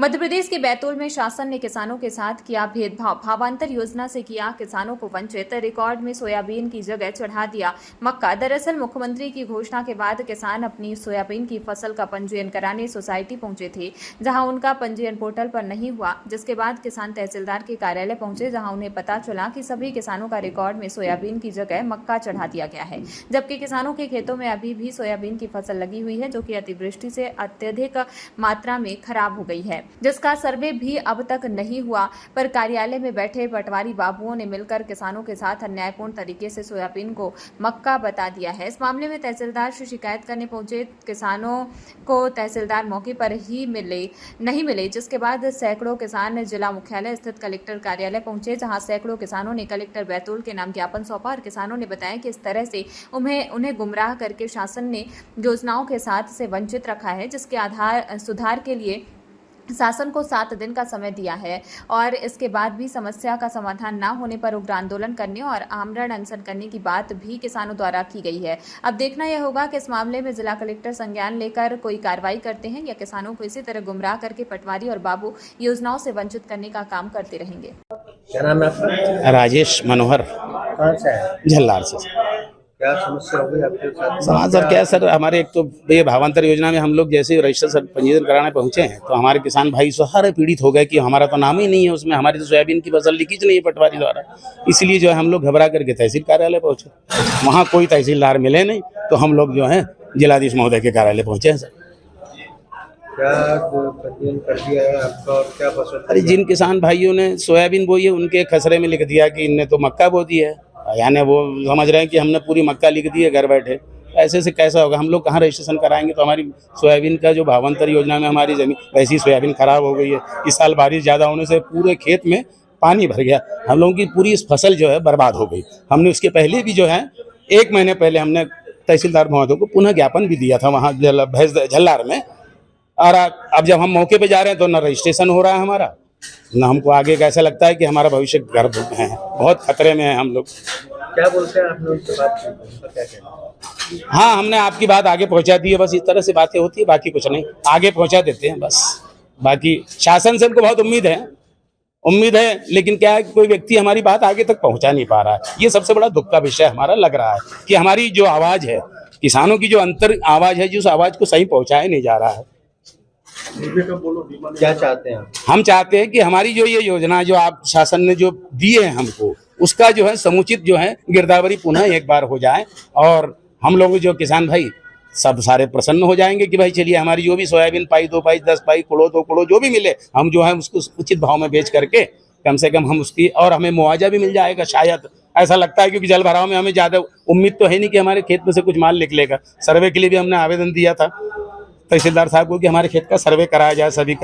मध्य प्रदेश के बैतूल में शासन ने किसानों के साथ किया भेदभाव। भावांतर योजना से किया किसानों को वंचित। रिकॉर्ड में सोयाबीन की जगह चढ़ा दिया मक्का। दरअसल मुख्यमंत्री की घोषणा के बाद किसान अपनी सोयाबीन की फसल का पंजीयन कराने सोसाइटी पहुंचे थे, जहां उनका पंजीयन पोर्टल पर नहीं हुआ। जिसके बाद किसान तहसीलदार के कार्यालय पहुंचे, जहां उन्हें पता चला कि सभी किसानों का रिकॉर्ड में सोयाबीन की जगह मक्का चढ़ा दिया गया है, जबकि किसानों के खेतों में अभी भी सोयाबीन की फसल लगी हुई है, जो कि अतिवृष्टि से अत्यधिक मात्रा में खराब हो गई है, जिसका सर्वे भी अब तक नहीं हुआ। पर कार्यालय में बैठे पटवारी बाबुओं ने मिलकर किसानों के साथ अन्यायपूर्ण तरीके से सोयाबीन को मक्का बता दिया है। इस मामले में तहसीलदार से शिकायत करने पहुंचे किसानों को तहसीलदार मौके पर ही नहीं मिले, जिसके बाद सैकड़ों किसान जिला मुख्यालय स्थित कलेक्टर कार्यालय पहुंचे, जहां सैकड़ों किसानों ने कलेक्टर बैतूल के नाम ज्ञापन सौंपा और किसानों ने बताया कि इस तरह से उन्हें गुमराह करके शासन ने योजनाओं के साथ से वंचित रखा है, जिसके सुधार के लिए शासन को 7 दिन का समय दिया है और इसके बाद भी समस्या का समाधान न होने पर उग्र आंदोलन करने और आमरण अनशन करने की बात भी किसानों द्वारा की गई है। अब देखना यह होगा कि इस मामले में जिला कलेक्टर संज्ञान लेकर कोई कार्रवाई करते हैं या किसानों को इसी तरह गुमराह करके पटवारी और बाबू योजनाओं से वंचित करने का काम करते रहेंगे। क्या नाम है आपका? राजेश मनोहर, कहाँ से है? झल्लार से। क्या समस्या होगी आपके साथ? समाज सर क्या सर, हमारे एक तो ये भावांतर योजना में हम लोग जैसे रजिस्टर सर पंजीयन कराने पहुंचे हैं, तो हमारे किसान भाई सारे पीड़ित हो गए कि हमारा तो नाम ही नहीं है उसमें, हमारी तो सोयाबीन की फसल लीकेज नहीं है पटवारी द्वारा। इसलिए जो है हम लोग घबरा करके तहसील कार्यालय पहुंचे, वहाँ कोई तहसीलदार मिले नहीं, तो हम लोग जो है जिलाधीश महोदय के कार्यालय पहुंचे हैं सर। क्या पंजीयन कर दिया है आपका और क्या फसल? अरे जिन किसान भाइयों ने सोयाबीन बोई है उनके खसरे में लिख दिया कि इनने तो मक्का बो दी है, यानी वो समझ रहे हैं कि हमने पूरी मक्का लिख दी है घर बैठे। ऐसे से कैसा होगा? हम लोग कहाँ रजिस्ट्रेशन कराएंगे? तो हमारी सोयाबीन का जो भावांतर योजना में हमारी जमीन वैसी सोयाबीन खराब हो गई है। इस साल बारिश ज़्यादा होने से पूरे खेत में पानी भर गया, हम लोगों की पूरी इस फसल जो है बर्बाद हो गई। हमने उसके पहले भी जो है 1 महीने पहले हमने तहसीलदार महोदय को पुनः ज्ञापन भी दिया था वहाँ झल्लार में। और अब जब हम मौके पे जा रहे हैं तो न रजिस्ट्रेशन हो रहा है हमारा, न हमको आगे कैसा लगता है कि हमारा भविष्य गर्भ है, बहुत खतरे में है हम लोग। क्या बोलते हैं आपने उनसे बात की? उनका क्या कहना है? हाँ, हमने आपकी बात आगे पहुंचा दी है, बस इस तरह से बातें होती है, बाकी कुछ नहीं, आगे पहुंचा देते हैं बस। बाकी शासन से हमको बहुत उम्मीद है, लेकिन क्या है कि कोई व्यक्ति हमारी बात आगे तक पहुंचा नहीं पा रहा है। ये सबसे बड़ा दुख का विषय हमारा लग रहा है कि हमारी जो आवाज़ है, किसानों की जो अंतर आवाज़ है, जिस आवाज़ को सही पहुँचाया नहीं जा रहा है। क्या चाहते हैं आप? हम चाहते हैं कि हमारी जो ये योजना जो आप शासन ने जो दिए हैं हमको, उसका जो है समुचित जो है गिरदावरी पुनः एक बार हो जाए और हम लोग जो किसान भाई सब सारे प्रसन्न हो जाएंगे कि भाई चलिए हमारी जो भी सोयाबीन पाई 2 पाई 10 पाई किलो 2 किलो जो भी मिले, हम जो है उसको उचित भाव में बेच करके कम से कम हम उसकी और हमें मुआवजा भी मिल जाएगा। शायद ऐसा लगता है, क्योंकि जल भराव में हमें ज़्यादा उम्मीद तो है नहीं कि हमारे खेत में से कुछ माल निकलेगा। सर्वे के लिए भी हमने आवेदन दिया था तहसीलदार साहब को कि हमारे खेत का सर्वे कराया जाए, सभी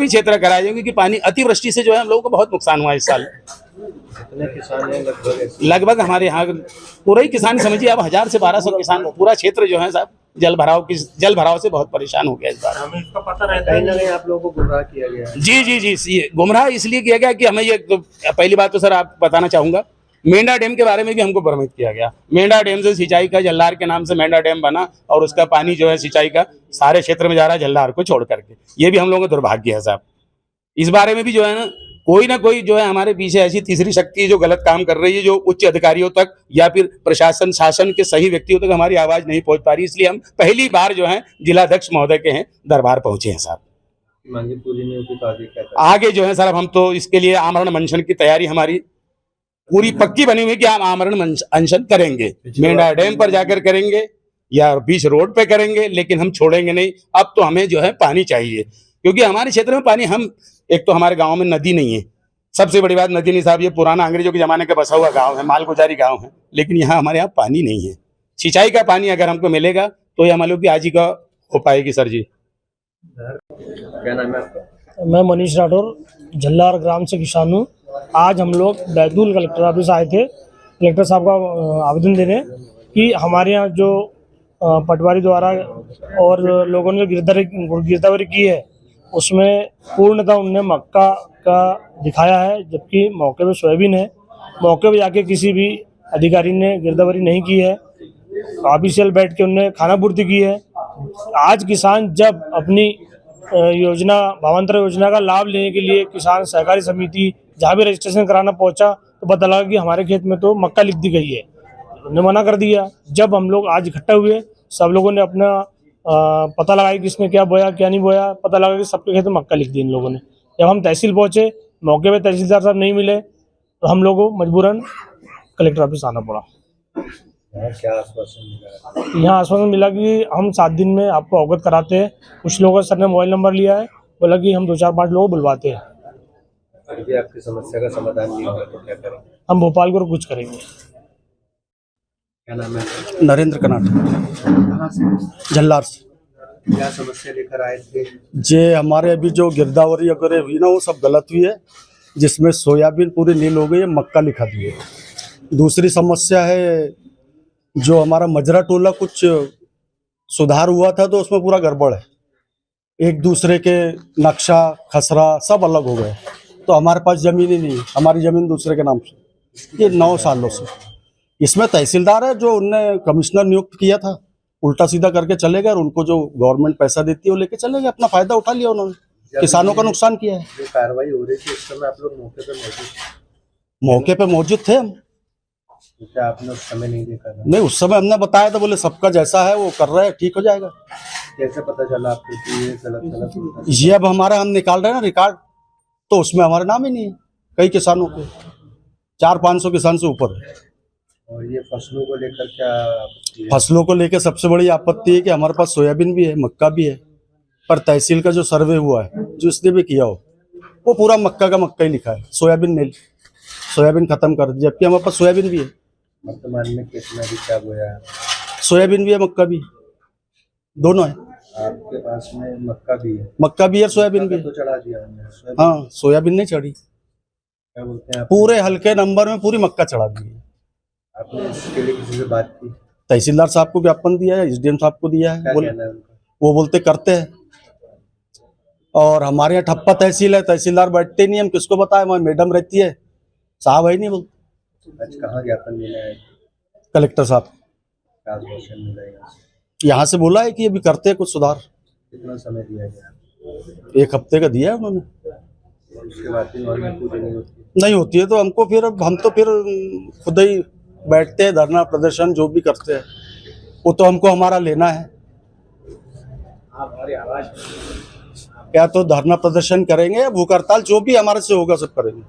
क्षेत्र कराया जाए, क्योंकि पानी अतिवृष्टि से जो है हम लोगों को बहुत नुकसान हुआ इस साल। कितने किसान हैं लगभग हमारे यहाँ पूरा ही किसान समझिए, अब 1000 से 1200 किसान पूरा क्षेत्र जो है साहब जल भराव से बहुत परेशान हो गया इस बार। हमें इसका पता रहता है, कहीं ना कहीं आप लोगों को गुमराह किया गया है। जी, गुमराह इसलिए किया गया कि हमें ये तो पहली बात तो सर आप बताना चाहूँगा, मेंढा डैम के बारे में भी हमको भ्रमित किया गया। मेंढा डैम से सिंचाई का झल्लार के नाम से मेंढा डैम बना और उसका पानी जो है सिंचाई का सारे क्षेत्र में जा रहा है झल्लार को छोड़ करके। ये भी हम लोगों का दुर्भाग्य है साहब। इस बारे में भी जो है ना कोई जो है हमारे पीछे ऐसी तीसरी शक्ति जो गलत काम कर रही है, जो उच्च अधिकारियों तक या फिर प्रशासन शासन के सही व्यक्तियों तक हमारी आवाज नहीं पहुंच पा रही। इसलिए हम पहली बार जो है जिलाध्यक्ष महोदय के हैं दरबार पहुंचे हैं साहब। मांगे पूरी नहीं होती तो आगे जो है सर हम तो इसके लिए आमरण अनशन की तैयारी हमारी पूरी पक्की बनी हुई कि हम आमरण अनशन करेंगे, मेंढा डैम पर जाकर करेंगे या बीच रोड पे करेंगे, लेकिन हम छोड़ेंगे नहीं। अब तो हमें जो है पानी चाहिए, क्योंकि हमारे क्षेत्र में पानी एक तो हमारे गांव में नदी नहीं है, सबसे बड़ी बात नदी नहीं साहब, ये पुराना अंग्रेजों के जमाने का बसा हुआ गांव है, मालगुजारी गांव है, लेकिन यहाँ हमारे यहाँ पानी नहीं है। सिंचाई का पानी अगर हमको मिलेगा तो ये हमारे लोग की आजीविका हो पाएगी सर जी। क्या नाम है आपका? मैं मनीष राठौर, झल्लार ग्राम से किसान हूँ। आज हम लोग बैतूल कलेक्टर ऑफिस आए थे कलेक्टर साहब का आवेदन देने कि हमारे यहाँ जो पटवारी द्वारा और लोगों ने गिरदावरी की है, उसमें पूर्णतः उनने मक्का का दिखाया है, जबकि मौके पे सोयाबीन है। मौके पे जाके किसी भी अधिकारी ने गिरदावरी नहीं की है, ऑफिशियल बैठ के उनने खाना पूर्ति की है। आज किसान जब अपनी योजना भावांतर योजना का लाभ लेने के लिए किसान सहकारी समिति जहाँ भी रजिस्ट्रेशन कराना पहुंचा तो पता लगा कि हमारे खेत में तो मक्का लिख दी गई है। उन्होंने मना कर दिया। जब हम लोग आज इकट्ठा हुए, सब लोगों ने अपना पता लगाया कि किसने क्या बोया क्या नहीं बोया, पता लगा कि सबके खेत में मक्का लिख दी इन लोगों ने। जब हम तहसील पहुंचे, मौके पे तहसीलदार साहब नहीं मिले तो हम लोगों को मजबूरन कलेक्टर ऑफिस आना पड़ा। यहाँ क्या आश्वासन मिला? यहाँ आश्वासन मिला कि हम 7 दिन में आपको अवगत कराते हैं। कुछ लोगों सर ने मोबाइल नंबर लिया है, बोला कि हम 2-4-5 लोगों को बुलवाते हैं। फिर भी आपकी समस्या का समाधान नहीं होगा तो क्या करेंगे? हम भोपाल को कुछ करेंगे। क्या नाम है? नरेंद्र कनाट, कहाँ से? झल्लार से। क्या समस्या लेकर आए थे? जे हमारे अभी जो गिरदावरी वगैरह हुई ना, वो सब गलत हुई है, जिसमें सोयाबीन पूरी नील हो गई है, मक्का लिखा दी है। दूसरी समस्या है, जो हमारा मजरा टोला कुछ सुधार हुआ था तो उसमें पूरा गड़बड़ है। एक दूसरे के नक्शा खसरा सब अलग हो गए, तो हमारे पास ज़मीन ही नहीं है। हमारी ज़मीन दूसरे के नाम से, ये 9 सालों से। इसमें तहसीलदार है जो उनने कमिश्नर नियुक्त किया था, उल्टा सीधा करके चले गए और उनको जो गवर्नमेंट पैसा देती है वो लेके चले गए, अपना फायदा उठा लिया उन्होंने, किसानों का नुकसान किया है। जो कार्रवाई हो रही थी उस समय आप लोग मौके पर मौजूद थे? मौके पे मौजूद थे हम। तो क्या आपने उस समय नहीं देखा था? नहीं, उस समय हमने बताया था, बोले सबका जैसा है वो कर रहे हैं, ठीक हो जाएगा। कैसे पता चला आपको कि ये गलत होता है? ये अब हमारा हम निकाल रहे हैं ना रिकॉर्ड, तो उसमें हमारा नाम ही नहीं है। कई किसानों के 400-500 किसान से ऊपर है। और ये फसलों को लेकर क्या आपत्ति है? फसलों को लेकर सबसे बड़ी आपत्ति है कि हमारे पास सोयाबीन भी है, मक्का भी है, पर तहसील का जो सर्वे हुआ है, जो इसने भी किया हो, वो पूरा मक्का का मक्का ही लिखा है, सोयाबीन नहीं। सोयाबीन खत्म कर दी, जबकि हमारे पास सोयाबीन भी है। वर्तमान में कितना भी क्या बोया है? सोयाबीन भी है, मक्का भी, दोनों है। आपके पास में मक्का भी है? मक्का भी है, सोयाबीन भी है। तो चढ़ा दिया हमने सोयाबीन। हाँ, सोयाबीन नहीं चढ़ी, क्या बोलते हैं आप? पूरे हल्के नंबर में पूरी मक्का चढ़ा दी है। आपने इसके लिए किसी से बात की? तहसीलदार साहब को ज्ञापन दिया है, एसडीएम साहब को दिया है, क्या कहना है उनका? वो बोलते करते हैं। और हमारे यहाँ ठप्पा तहसील है, तहसीलदार बैठते नहीं, हम किसको बताएं, वहाँ मैडम रहती है, साहब है नहीं बोलते। आज कहाँ ज्ञापन देना है? कलेक्टर साहब क्या आश्वासन मिला यहाँ से? यहाँ से बोला है कि अभी करते हैं कुछ सुधार। कितना समय दिया गया? 1 हफ्ते का दिया है उन्होंने। उसके बाद भी और भी पूरी नहीं होती? नहीं होती है तो हमको फिर हम तो फिर खुद ही बैठते हैं, धरना प्रदर्शन जो भी करते हैं, वो तो हमको हमारा लेना है। क्या तो धरना प्रदर्शन करेंगे, भूख हड़ताल जो भी हमारे से होगा सब करेंगे।